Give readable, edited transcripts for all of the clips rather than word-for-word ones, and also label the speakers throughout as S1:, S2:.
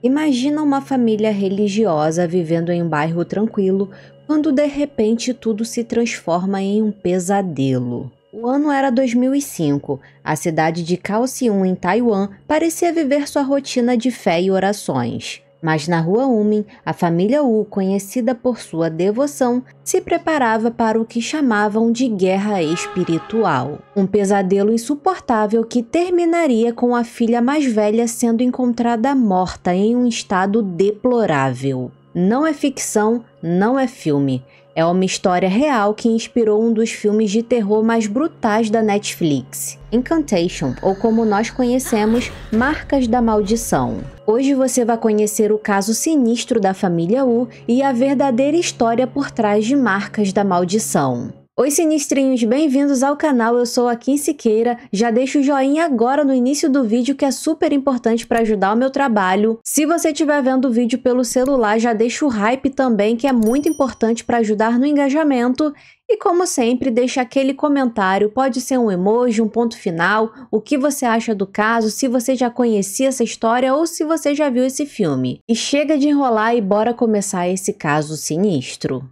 S1: Imagina uma família religiosa vivendo em um bairro tranquilo, quando de repente tudo se transforma em um pesadelo. O ano era 2005. A cidade de Kaohsiung, em Taiwan, parecia viver sua rotina de fé e orações. Mas na rua Umin, a família Wu, conhecida por sua devoção, se preparava para o que chamavam de guerra espiritual. Um pesadelo insuportável que terminaria com a filha mais velha sendo encontrada morta em um estado deplorável. Não é ficção, não é filme. É uma história real que inspirou um dos filmes de terror mais brutais da Netflix, Incantation, ou como nós conhecemos, Marcas da Maldição. Hoje você vai conhecer o caso sinistro da família Wu e a verdadeira história por trás de Marcas da Maldição. Oi sinistrinhos, bem-vindos ao canal, eu sou a Kim Siqueira, já deixa o joinha agora no início do vídeo que é super importante para ajudar o meu trabalho. Se você estiver vendo o vídeo pelo celular, já deixa o hype também que é muito importante para ajudar no engajamento. E como sempre, deixa aquele comentário, pode ser um emoji, um ponto final, o que você acha do caso, se você já conhecia essa história ou se você já viu esse filme. E chega de enrolar e bora começar esse caso sinistro.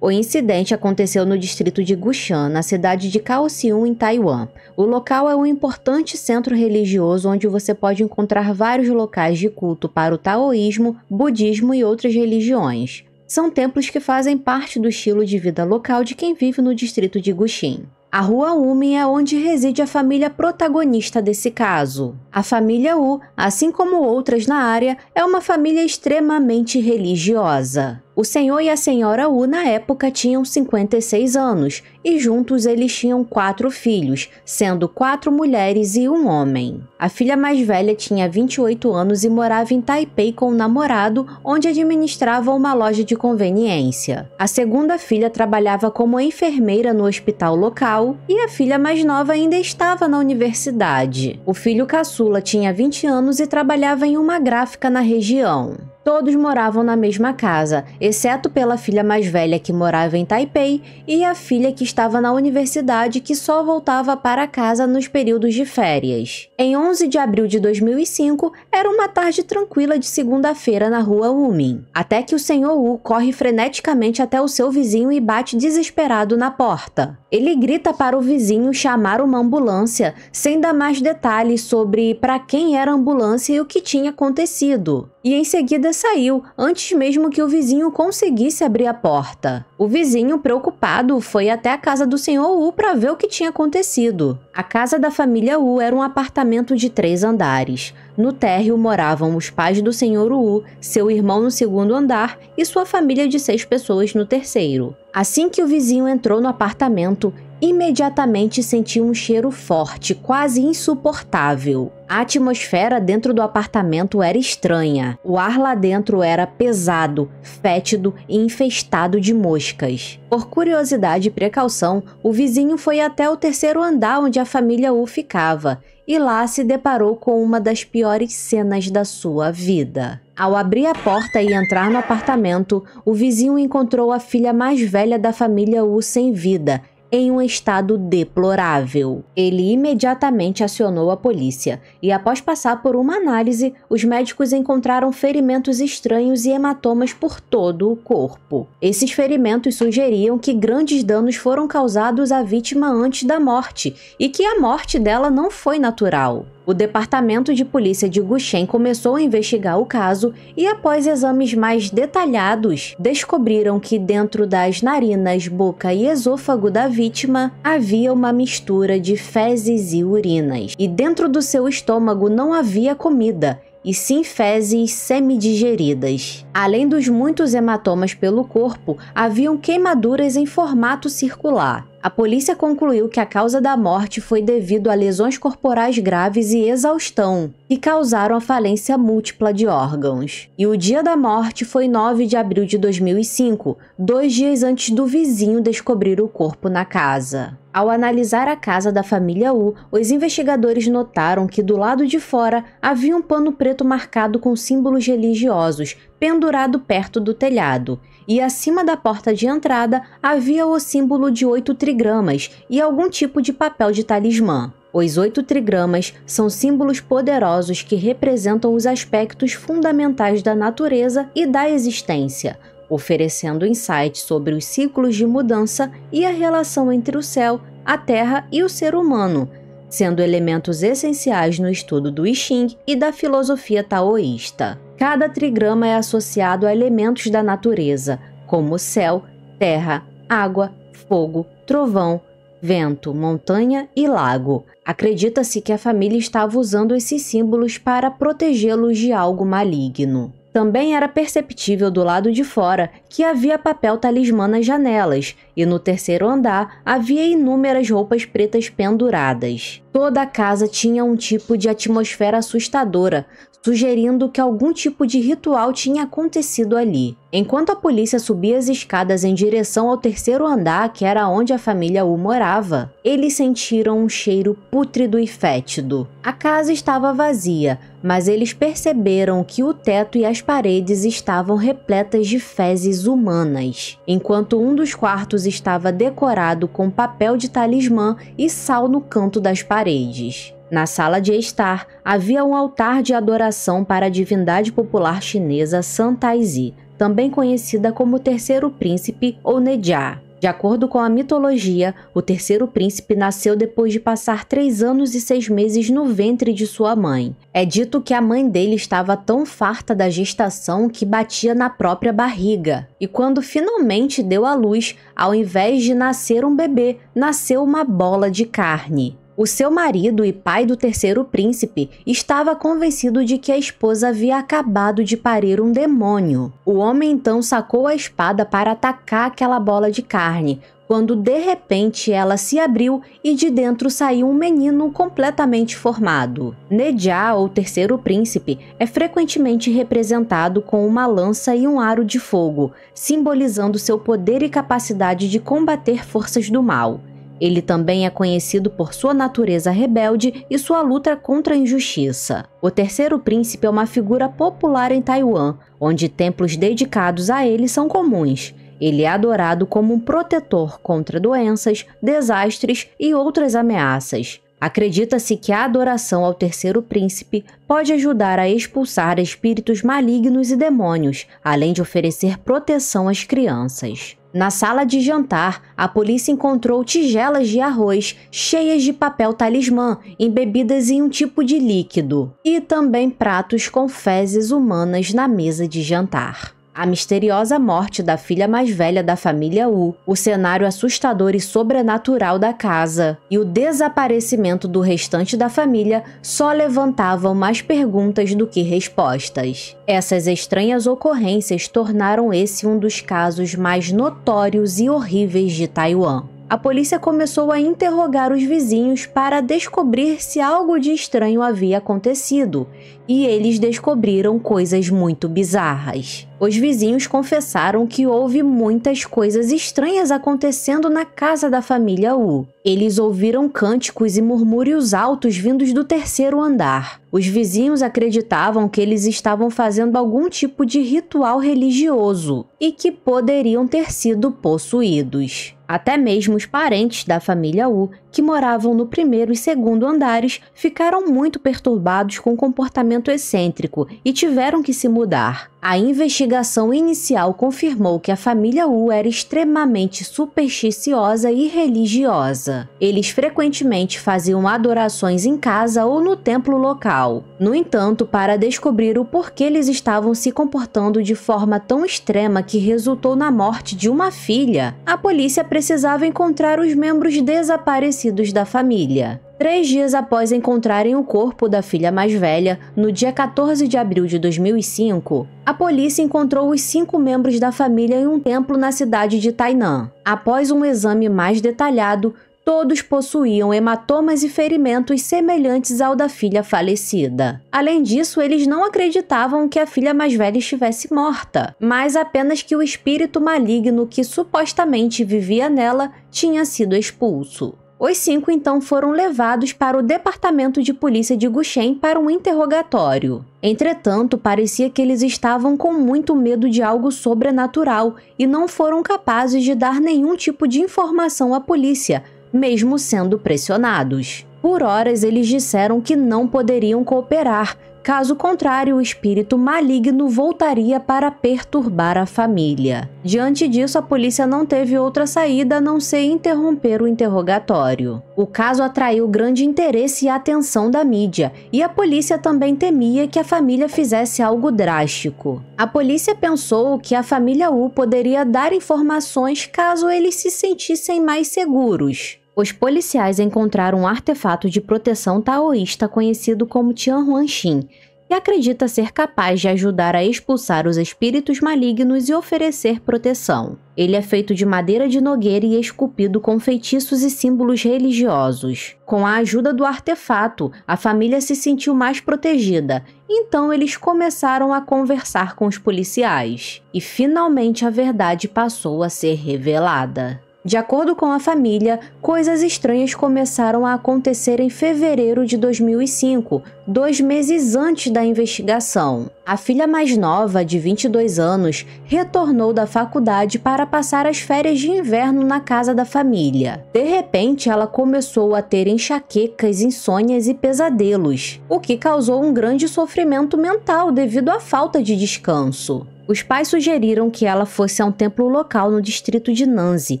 S1: O incidente aconteceu no distrito de Gushan, na cidade de Kaohsiung, em Taiwan. O local é um importante centro religioso onde você pode encontrar vários locais de culto para o taoísmo, budismo e outras religiões. São templos que fazem parte do estilo de vida local de quem vive no distrito de Gushin. A rua Umin é onde reside a família protagonista desse caso. A família Wu, assim como outras na área, é uma família extremamente religiosa. O senhor e a senhora Wu na época tinham 56 anos e juntos eles tinham 4 filhos, sendo 4 mulheres e um homem. A filha mais velha tinha 28 anos e morava em Taipei com o namorado, onde administrava uma loja de conveniência. A segunda filha trabalhava como enfermeira no hospital local e a filha mais nova ainda estava na universidade. O filho caçula tinha 20 anos e trabalhava em uma gráfica na região. Todos moravam na mesma casa, exceto pela filha mais velha que morava em Taipei e a filha que estava na universidade que só voltava para casa nos períodos de férias. Em 11 de abril de 2005, era uma tarde tranquila de segunda-feira na rua Umin, até que o senhor Wu corre freneticamente até o seu vizinho e bate desesperado na porta. Ele grita para o vizinho chamar uma ambulância, sem dar mais detalhes sobre para quem era a ambulância e o que tinha acontecido. E em seguida saiu, antes mesmo que o vizinho conseguisse abrir a porta. O vizinho, preocupado, foi até a casa do senhor Wu para ver o que tinha acontecido. A casa da família Wu era um apartamento de 3 andares. No térreo moravam os pais do senhor Wu, seu irmão no segundo andar e sua família de 6 pessoas no terceiro. Assim que o vizinho entrou no apartamento, imediatamente sentiu um cheiro forte, quase insuportável. A atmosfera dentro do apartamento era estranha. O ar lá dentro era pesado, fétido e infestado de moscas. Por curiosidade e precaução, o vizinho foi até o terceiro andar onde a família Wu ficava e lá se deparou com uma das piores cenas da sua vida. Ao abrir a porta e entrar no apartamento, o vizinho encontrou a filha mais velha da família Wu sem vida, em um estado deplorável. Ele imediatamente acionou a polícia e, após passar por uma análise, os médicos encontraram ferimentos estranhos e hematomas por todo o corpo. Esses ferimentos sugeriam que grandes danos foram causados à vítima antes da morte e que a morte dela não foi natural. O Departamento de Polícia de Gushen começou a investigar o caso e, após exames mais detalhados, descobriram que dentro das narinas, boca e esôfago da vítima havia uma mistura de fezes e urinas. E dentro do seu estômago não havia comida, e sim fezes semidigeridas. Além dos muitos hematomas pelo corpo, haviam queimaduras em formato circular. A polícia concluiu que a causa da morte foi devido a lesões corporais graves e exaustão, que causaram a falência múltipla de órgãos. E o dia da morte foi 9 de abril de 2005, 2 dias antes do vizinho descobrir o corpo na casa. Ao analisar a casa da família Wu, os investigadores notaram que do lado de fora havia um pano preto marcado com símbolos religiosos, pendurado perto do telhado, e acima da porta de entrada havia o símbolo de 8 trigramas e algum tipo de papel de talismã. Os 8 trigramas são símbolos poderosos que representam os aspectos fundamentais da natureza e da existência, oferecendo insights sobre os ciclos de mudança e a relação entre o céu, a terra e o ser humano, sendo elementos essenciais no estudo do I Ching e da filosofia taoísta. Cada trigrama é associado a elementos da natureza, como céu, terra, água, fogo, trovão, vento, montanha e lago. Acredita-se que a família estava usando esses símbolos para protegê-los de algo maligno. Também era perceptível do lado de fora que havia papel talismã nas janelas, e no terceiro andar havia inúmeras roupas pretas penduradas. Toda a casa tinha um tipo de atmosfera assustadora, sugerindo que algum tipo de ritual tinha acontecido ali. Enquanto a polícia subia as escadas em direção ao terceiro andar, que era onde a família Wu morava, eles sentiram um cheiro pútrido e fétido. A casa estava vazia, mas eles perceberam que o teto e as paredes estavam repletas de fezes humanas, enquanto um dos quartos estava decorado com papel de talismã e sal no canto das paredes. Na sala de estar, havia um altar de adoração para a divindade popular chinesa San Taizi, também conhecida como Terceiro Príncipe ou Nejia. De acordo com a mitologia, o Terceiro Príncipe nasceu depois de passar 3 anos e 6 meses no ventre de sua mãe. É dito que a mãe dele estava tão farta da gestação que batia na própria barriga. E quando finalmente deu à luz, ao invés de nascer um bebê, nasceu uma bola de carne. O seu marido e pai do Terceiro Príncipe estava convencido de que a esposa havia acabado de parir um demônio. O homem então sacou a espada para atacar aquela bola de carne, quando de repente ela se abriu e de dentro saiu um menino completamente formado. Nejia, ou Terceiro Príncipe, é frequentemente representado com uma lança e um aro de fogo, simbolizando seu poder e capacidade de combater forças do mal. Ele também é conhecido por sua natureza rebelde e sua luta contra a injustiça. O Terceiro Príncipe é uma figura popular em Taiwan, onde templos dedicados a ele são comuns. Ele é adorado como um protetor contra doenças, desastres e outras ameaças. Acredita-se que a adoração ao Terceiro Príncipe pode ajudar a expulsar espíritos malignos e demônios, além de oferecer proteção às crianças. Na sala de jantar, a polícia encontrou tigelas de arroz cheias de papel talismã, embebidas em um tipo de líquido, e também pratos com fezes humanas na mesa de jantar. A misteriosa morte da filha mais velha da família Wu, o cenário assustador e sobrenatural da casa e o desaparecimento do restante da família só levantavam mais perguntas do que respostas. Essas estranhas ocorrências tornaram esse um dos casos mais notórios e horríveis de Taiwan. A polícia começou a interrogar os vizinhos para descobrir se algo de estranho havia acontecido, e eles descobriram coisas muito bizarras. Os vizinhos confessaram que houve muitas coisas estranhas acontecendo na casa da família Wu. Eles ouviram cânticos e murmúrios altos vindos do terceiro andar. Os vizinhos acreditavam que eles estavam fazendo algum tipo de ritual religioso e que poderiam ter sido possuídos. Até mesmo os parentes da família Wu, que moravam no primeiro e segundo andares, ficaram muito perturbados com o comportamento excêntrico e tiveram que se mudar. A investigação inicial confirmou que a família Wu era extremamente supersticiosa e religiosa. Eles frequentemente faziam adorações em casa ou no templo local. No entanto, para descobrir o porquê eles estavam se comportando de forma tão extrema que resultou na morte de uma filha, a polícia precisava encontrar os membros desaparecidos da família. 3 dias após encontrarem o corpo da filha mais velha, no dia 14 de abril de 2005, a polícia encontrou os 5 membros da família em um templo na cidade de Tainan. Após um exame mais detalhado, todos possuíam hematomas e ferimentos semelhantes ao da filha falecida. Além disso, eles não acreditavam que a filha mais velha estivesse morta, mas apenas que o espírito maligno que supostamente vivia nela tinha sido expulso. Os 5 então foram levados para o departamento de polícia de Gushen para um interrogatório. Entretanto, parecia que eles estavam com muito medo de algo sobrenatural e não foram capazes de dar nenhum tipo de informação à polícia, mesmo sendo pressionados. Por horas, eles disseram que não poderiam cooperar, caso contrário, o espírito maligno voltaria para perturbar a família. Diante disso, a polícia não teve outra saída a não ser interromper o interrogatório. O caso atraiu grande interesse e atenção da mídia, e a polícia também temia que a família fizesse algo drástico. A polícia pensou que a família Wu poderia dar informações caso eles se sentissem mais seguros. Os policiais encontraram um artefato de proteção taoísta conhecido como Tianhuanshin, que acredita ser capaz de ajudar a expulsar os espíritos malignos e oferecer proteção. Ele é feito de madeira de nogueira e esculpido com feitiços e símbolos religiosos. Com a ajuda do artefato, a família se sentiu mais protegida, então eles começaram a conversar com os policiais. E finalmente a verdade passou a ser revelada. De acordo com a família, coisas estranhas começaram a acontecer em fevereiro de 2005, 2 meses antes da investigação. A filha mais nova, de 22 anos, retornou da faculdade para passar as férias de inverno na casa da família. De repente, ela começou a ter enxaquecas, insônias e pesadelos, o que causou um grande sofrimento mental devido à falta de descanso. Os pais sugeriram que ela fosse a um templo local no distrito de Nanzi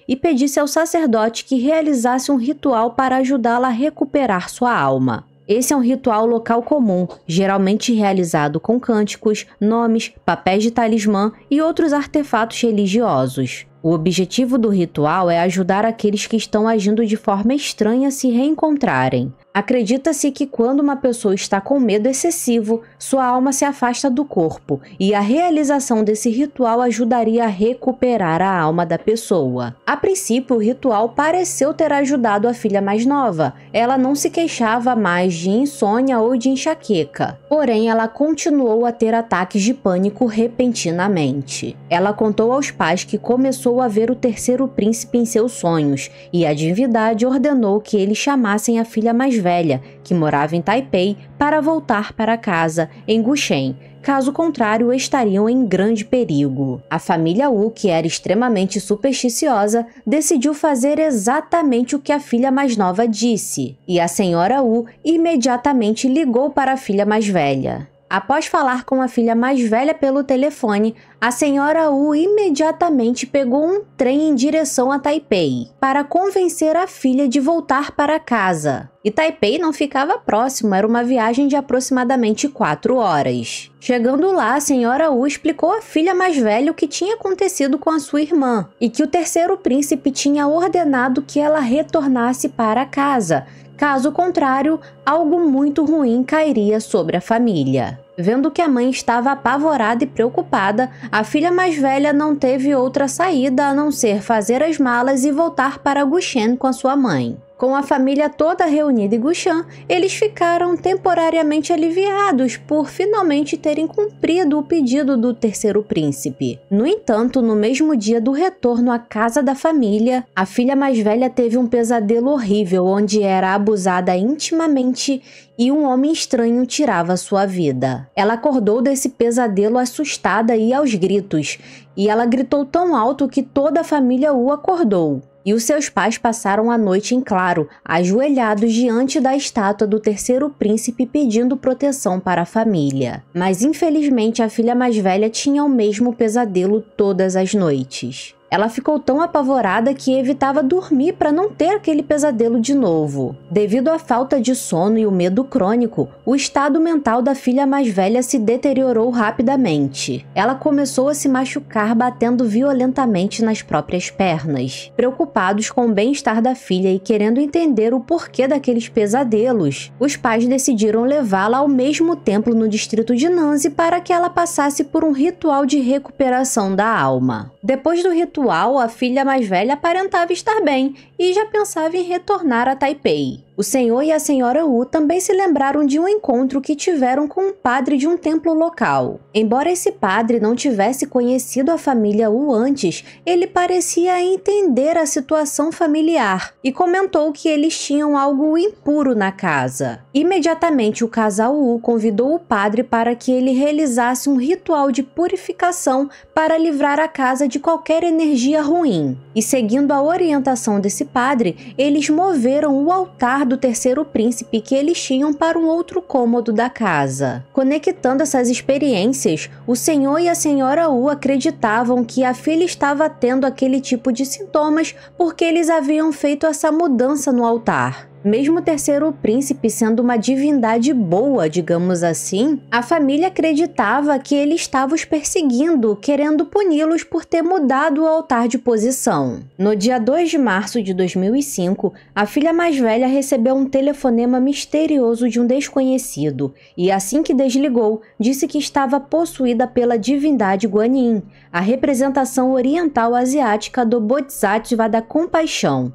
S1: e pedisse ao sacerdote que realizasse um ritual para ajudá-la a recuperar sua alma. Esse é um ritual local comum, geralmente realizado com cânticos, nomes, papéis de talismã e outros artefatos religiosos. O objetivo do ritual é ajudar aqueles que estão agindo de forma estranha a se reencontrarem. Acredita-se que quando uma pessoa está com medo excessivo, sua alma se afasta do corpo, e a realização desse ritual ajudaria a recuperar a alma da pessoa. A princípio, o ritual pareceu ter ajudado a filha mais nova. Ela não se queixava mais de insônia ou de enxaqueca. Porém, ela continuou a ter ataques de pânico repentinamente. Ela contou aos pais que começou a ver o terceiro príncipe em seus sonhos, e a divindade ordenou que eles chamassem a filha mais velha, que morava em Taipei, para voltar para casa, em Gushen. Caso contrário, estariam em grande perigo. A família Wu, que era extremamente supersticiosa, decidiu fazer exatamente o que a filha mais nova disse, e a senhora Wu imediatamente ligou para a filha mais velha. Após falar com a filha mais velha pelo telefone, a senhora Wu imediatamente pegou um trem em direção a Taipei para convencer a filha de voltar para casa. E Taipei não ficava próximo, era uma viagem de aproximadamente 4 horas. Chegando lá, a senhora Wu explicou à filha mais velha o que tinha acontecido com a sua irmã e que o terceiro príncipe tinha ordenado que ela retornasse para casa. Caso contrário, algo muito ruim cairia sobre a família. Vendo que a mãe estava apavorada e preocupada, a filha mais velha não teve outra saída a não ser fazer as malas e voltar para Gushen com a sua mãe. Com a família toda reunida em Gushan, eles ficaram temporariamente aliviados por finalmente terem cumprido o pedido do terceiro príncipe. No entanto, no mesmo dia do retorno à casa da família, a filha mais velha teve um pesadelo horrível onde era abusada intimamente e um homem estranho tirava sua vida. Ela acordou desse pesadelo assustada e aos gritos, e ela gritou tão alto que toda a família Wu acordou. E os seus pais passaram a noite em claro, ajoelhados diante da estátua do terceiro príncipe pedindo proteção para a família. Mas infelizmente a filha mais velha tinha o mesmo pesadelo todas as noites. Ela ficou tão apavorada que evitava dormir para não ter aquele pesadelo de novo. Devido à falta de sono e o medo crônico, o estado mental da filha mais velha se deteriorou rapidamente. Ela começou a se machucar batendo violentamente nas próprias pernas. Preocupados com o bem-estar da filha e querendo entender o porquê daqueles pesadelos, os pais decidiram levá-la ao mesmo templo no distrito de Nanzi para que ela passasse por um ritual de recuperação da alma. Depois do ritual, a filha mais velha aparentava estar bem e já pensava em retornar a Taipei. O senhor e a senhora Wu também se lembraram de um encontro que tiveram com um padre de um templo local. Embora esse padre não tivesse conhecido a família Wu antes, ele parecia entender a situação familiar e comentou que eles tinham algo impuro na casa. Imediatamente, o casal Wu convidou o padre para que ele realizasse um ritual de purificação para livrar a casa de qualquer energia ruim. E seguindo a orientação desse padre, eles moveram o altar do terceiro príncipe que eles tinham para um outro cômodo da casa. Conectando essas experiências, o senhor e a senhora Wu acreditavam que a filha estava tendo aquele tipo de sintomas porque eles haviam feito essa mudança no altar. Mesmo o terceiro príncipe sendo uma divindade boa, digamos assim, a família acreditava que ele estava os perseguindo, querendo puni-los por ter mudado o altar de posição. No dia 2 de março de 2005, a filha mais velha recebeu um telefonema misterioso de um desconhecido e, assim que desligou, disse que estava possuída pela divindade Guanyin, a representação oriental asiática do Bodhisattva da compaixão.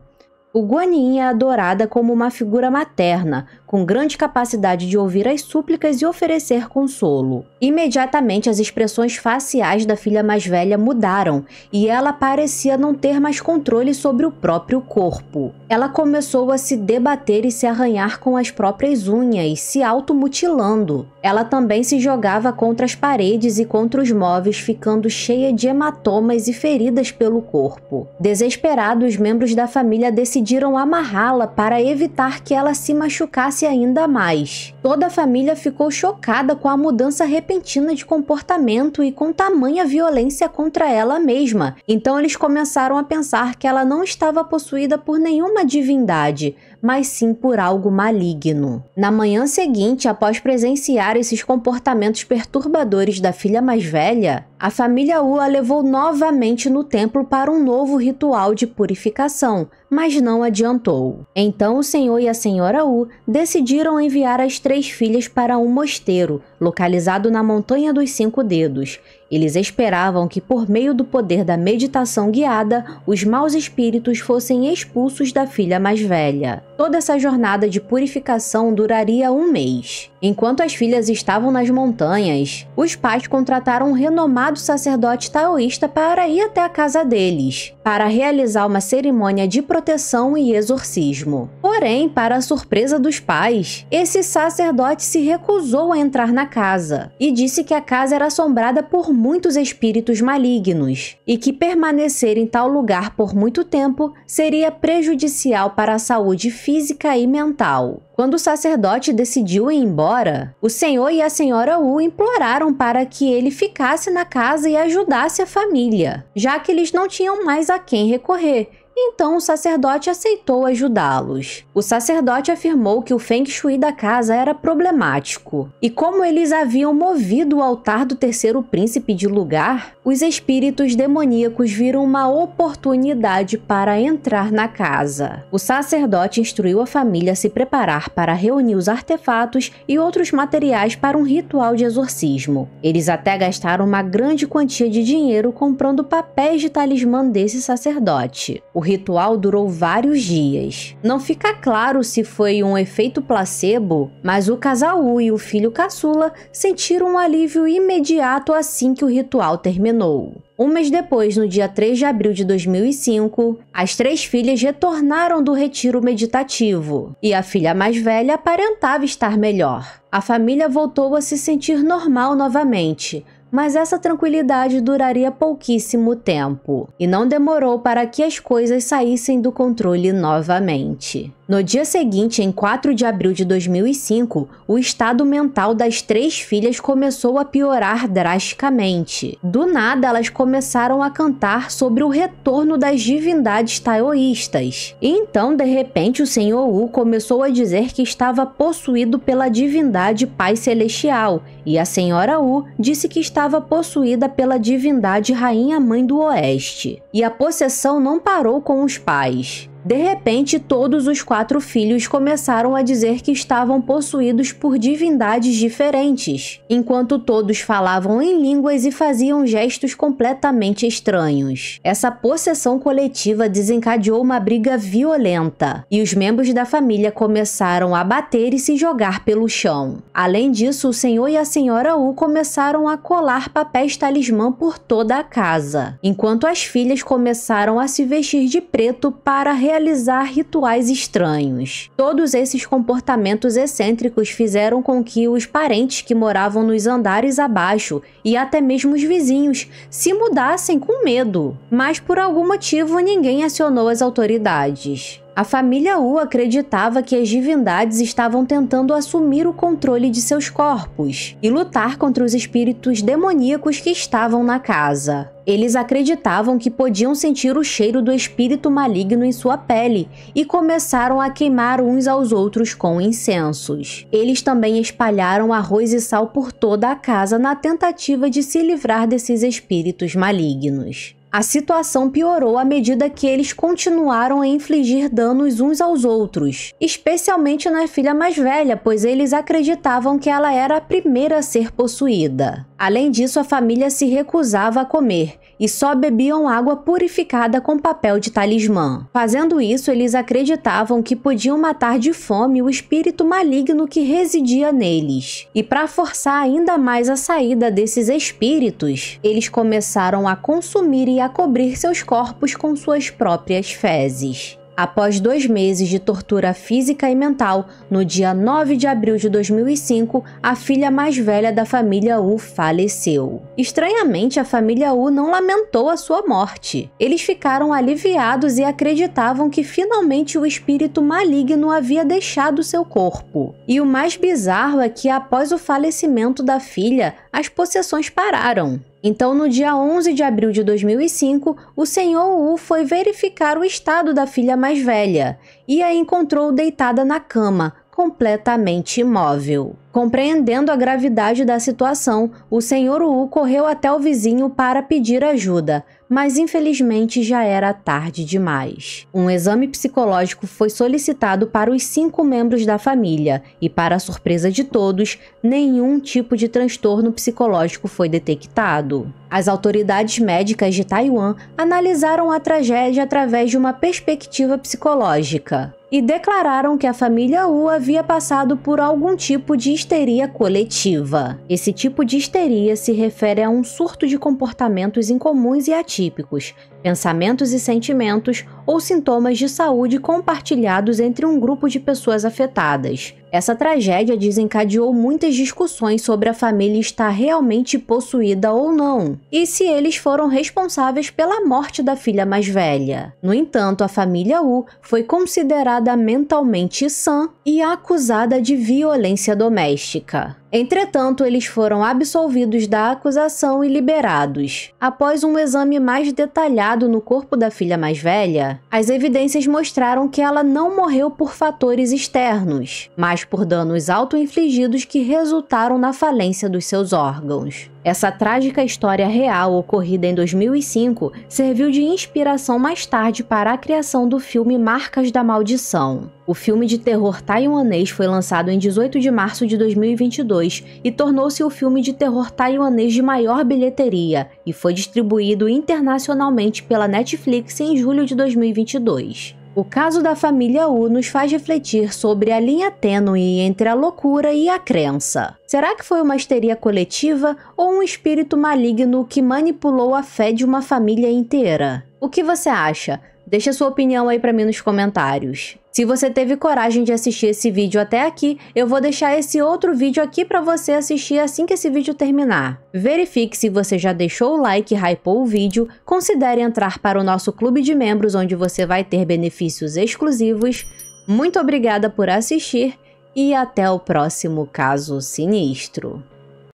S1: O Guanyin é adorada como uma figura materna, com grande capacidade de ouvir as súplicas e oferecer consolo. Imediatamente, as expressões faciais da filha mais velha mudaram e ela parecia não ter mais controle sobre o próprio corpo. Ela começou a se debater e se arranhar com as próprias unhas, se automutilando. Ela também se jogava contra as paredes e contra os móveis, ficando cheia de hematomas e feridas pelo corpo. Desesperados, os membros da família decidiram amarrá-la para evitar que ela se machucasse ainda mais. Toda a família ficou chocada com a mudança repentina de comportamento e com tamanha violência contra ela mesma. Então eles começaram a pensar que ela não estava possuída por nenhuma divindade, mas sim por algo maligno. Na manhã seguinte, após presenciar esses comportamentos perturbadores da filha mais velha, a família Wu a levou novamente no templo para um novo ritual de purificação, mas não adiantou. Então o senhor e a senhora Wu decidiram enviar as 3 filhas para um mosteiro, localizado na Montanha dos 5 Dedos. Eles esperavam que, por meio do poder da meditação guiada, os maus espíritos fossem expulsos da filha mais velha. Toda essa jornada de purificação duraria 1 mês. Enquanto as filhas estavam nas montanhas, os pais contrataram um renomado sacerdote taoísta para ir até a casa deles, para realizar uma cerimônia de proteção e exorcismo. Porém, para a surpresa dos pais, esse sacerdote se recusou a entrar na casa e disse que a casa era assombrada por muitos espíritos malignos e que permanecer em tal lugar por muito tempo seria prejudicial para a saúde física e mental. Quando o sacerdote decidiu ir embora, o senhor e a senhora Wu imploraram para que ele ficasse na casa e ajudasse a família, já que eles não tinham mais a quem recorrer. Então o sacerdote aceitou ajudá-los. O sacerdote afirmou que o Feng Shui da casa era problemático, e como eles haviam movido o altar do terceiro príncipe de lugar, os espíritos demoníacos viram uma oportunidade para entrar na casa. O sacerdote instruiu a família a se preparar para reunir os artefatos e outros materiais para um ritual de exorcismo. Eles até gastaram uma grande quantia de dinheiro comprando papéis de talismã desse sacerdote. O ritual durou vários dias. Não fica claro se foi um efeito placebo, mas o casal Wu e o filho caçula sentiram um alívio imediato assim que o ritual terminou. Um mês depois, no dia 3 de abril de 2005, as 3 filhas retornaram do retiro meditativo e a filha mais velha aparentava estar melhor. A família voltou a se sentir normal novamente, mas essa tranquilidade duraria pouquíssimo tempo, e não demorou para que as coisas saíssem do controle novamente. No dia seguinte, em 4 de abril de 2005, o estado mental das 3 filhas começou a piorar drasticamente. Do nada, elas começaram a cantar sobre o retorno das divindades taoístas. E então, de repente, o senhor Wu começou a dizer que estava possuído pela divindade Pai Celestial, e a senhora Wu disse que estava possuída pela divindade Rainha Mãe do Oeste. E a possessão não parou com os pais. De repente, todos os 4 filhos começaram a dizer que estavam possuídos por divindades diferentes, enquanto todos falavam em línguas e faziam gestos completamente estranhos. Essa possessão coletiva desencadeou uma briga violenta, e os membros da família começaram a bater e se jogar pelo chão. Além disso, o senhor e a senhora Wu começaram a colar papéis talismã por toda a casa, enquanto as filhas começaram a se vestir de preto para realizar rituais estranhos. Todos esses comportamentos excêntricos fizeram com que os parentes que moravam nos andares abaixo e até mesmo os vizinhos se mudassem com medo, mas por algum motivo ninguém acionou as autoridades. A família Wu acreditava que as divindades estavam tentando assumir o controle de seus corpos e lutar contra os espíritos demoníacos que estavam na casa. Eles acreditavam que podiam sentir o cheiro do espírito maligno em sua pele e começaram a queimar uns aos outros com incensos. Eles também espalharam arroz e sal por toda a casa na tentativa de se livrar desses espíritos malignos. A situação piorou à medida que eles continuaram a infligir danos uns aos outros, especialmente na filha mais velha, pois eles acreditavam que ela era a primeira a ser possuída. Além disso, a família se recusava a comer e só bebiam água purificada com papel de talismã. Fazendo isso, eles acreditavam que podiam matar de fome o espírito maligno que residia neles. E para forçar ainda mais a saída desses espíritos, eles começaram a consumir e a cobrir seus corpos com suas próprias fezes. Após 2 meses de tortura física e mental, no dia 9 de abril de 2005, a filha mais velha da família Wu faleceu. Estranhamente, a família Wu não lamentou a sua morte. Eles ficaram aliviados e acreditavam que finalmente o espírito maligno havia deixado seu corpo. E o mais bizarro é que após o falecimento da filha, as possessões pararam. Então, no dia 11 de abril de 2005, o senhor Wu foi verificar o estado da filha mais velha e a encontrou deitada na cama, completamente imóvel. Compreendendo a gravidade da situação, o senhor Wu correu até o vizinho para pedir ajuda, mas infelizmente já era tarde demais. Um exame psicológico foi solicitado para os 5 membros da família e, para a surpresa de todos, nenhum tipo de transtorno psicológico foi detectado. As autoridades médicas de Taiwan analisaram a tragédia através de uma perspectiva psicológica e declararam que a família Wu havia passado por algum tipo de histeria coletiva. Esse tipo de histeria se refere a um surto de comportamentos incomuns e atípicos, pensamentos e sentimentos ou sintomas de saúde compartilhados entre um grupo de pessoas afetadas. Essa tragédia desencadeou muitas discussões sobre a família estar realmente possuída ou não, e se eles foram responsáveis pela morte da filha mais velha. No entanto, a família Wu foi considerada mentalmente sã e acusada de violência doméstica. Entretanto, eles foram absolvidos da acusação e liberados. Após um exame mais detalhado no corpo da filha mais velha, as evidências mostraram que ela não morreu por fatores externos, mas por danos auto-infligidos que resultaram na falência dos seus órgãos. Essa trágica história real, ocorrida em 2005, serviu de inspiração mais tarde para a criação do filme Marcas da Maldição. O filme de terror taiwanês foi lançado em 18 de março de 2022 e tornou-se o filme de terror taiwanês de maior bilheteria e foi distribuído internacionalmente pela Netflix em julho de 2022. O caso da família Wu nos faz refletir sobre a linha tênue entre a loucura e a crença. Será que foi uma histeria coletiva ou um espírito maligno que manipulou a fé de uma família inteira? O que você acha? Deixa sua opinião aí pra mim nos comentários. Se você teve coragem de assistir esse vídeo até aqui, eu vou deixar esse outro vídeo aqui pra você assistir assim que esse vídeo terminar. Verifique se você já deixou o like e hypou o vídeo, considere entrar para o nosso clube de membros onde você vai ter benefícios exclusivos. Muito obrigada por assistir e até o próximo caso sinistro.